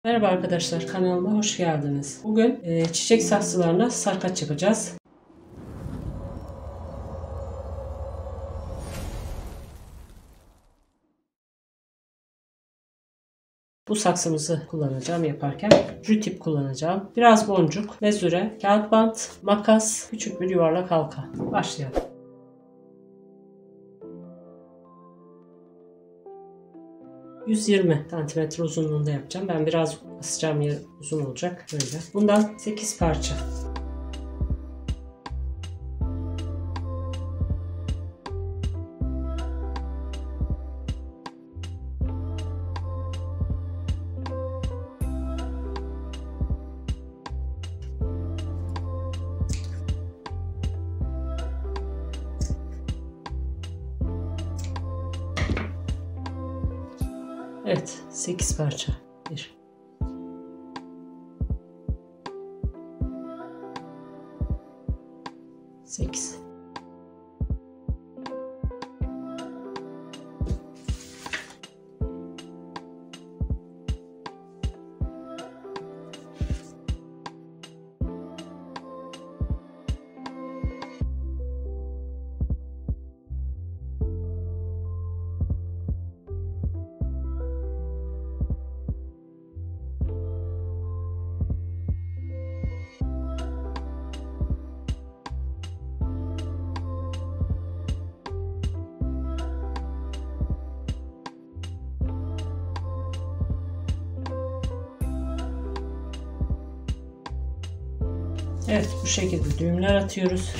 Merhaba arkadaşlar, kanalıma hoş geldiniz. Bugün çiçek saksılarına sarkaç yapacağız. Bu saksımızı kullanacağım yaparken. Jütip kullanacağım. Biraz boncuk, mezure, kağıt bant, makas, küçük bir yuvarlak halka. Başlayalım. ...120 cm uzunluğunda yapacağım. Ben biraz asacağım yer uzun olacak. Böyle. Bundan 8 parça. Evet, 8 parça. 1 8 Evet, bu şekilde düğümler atıyoruz.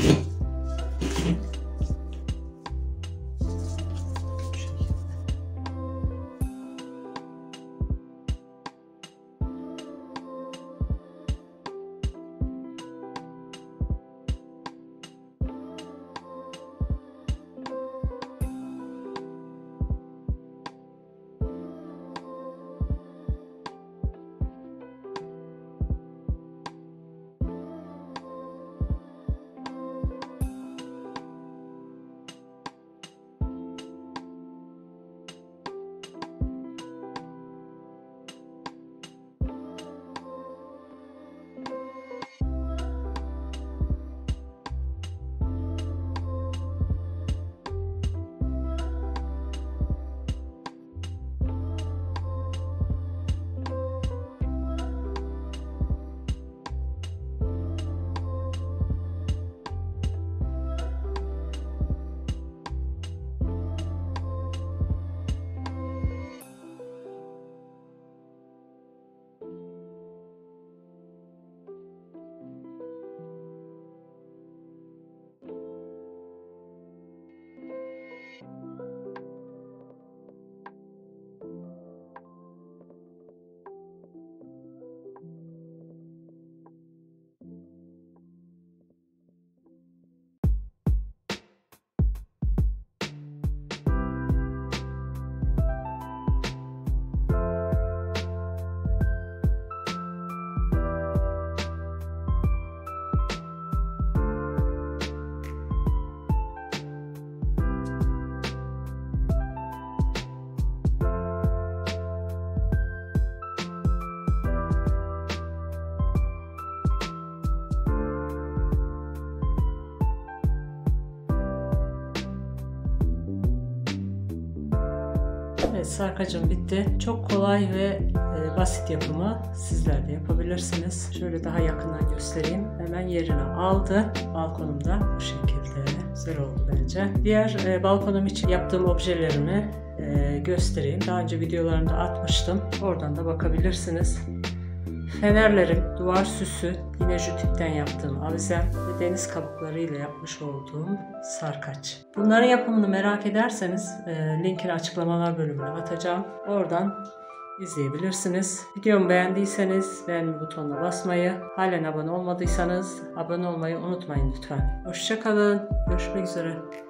Evet, sarkacım bitti. Çok kolay ve basit yapımı, sizler de yapabilirsiniz. Şöyle daha yakından göstereyim. Hemen yerini aldı. Balkonumda bu şekilde. Güzel oldu bence. Diğer balkonum için yaptığım objelerimi göstereyim. Daha önce videolarında atmıştım. Oradan da bakabilirsiniz. Fenerlerim, duvar süsü, yine jütipten yaptığım avizem ve deniz kabuklarıyla yapmış olduğum sarkaç. Bunların yapımını merak ederseniz linkini açıklamalar bölümüne atacağım. Oradan izleyebilirsiniz. Videomu beğendiyseniz beğenme butonuna basmayı, halen abone olmadıysanız abone olmayı unutmayın lütfen. Hoşça kalın. Görüşmek üzere.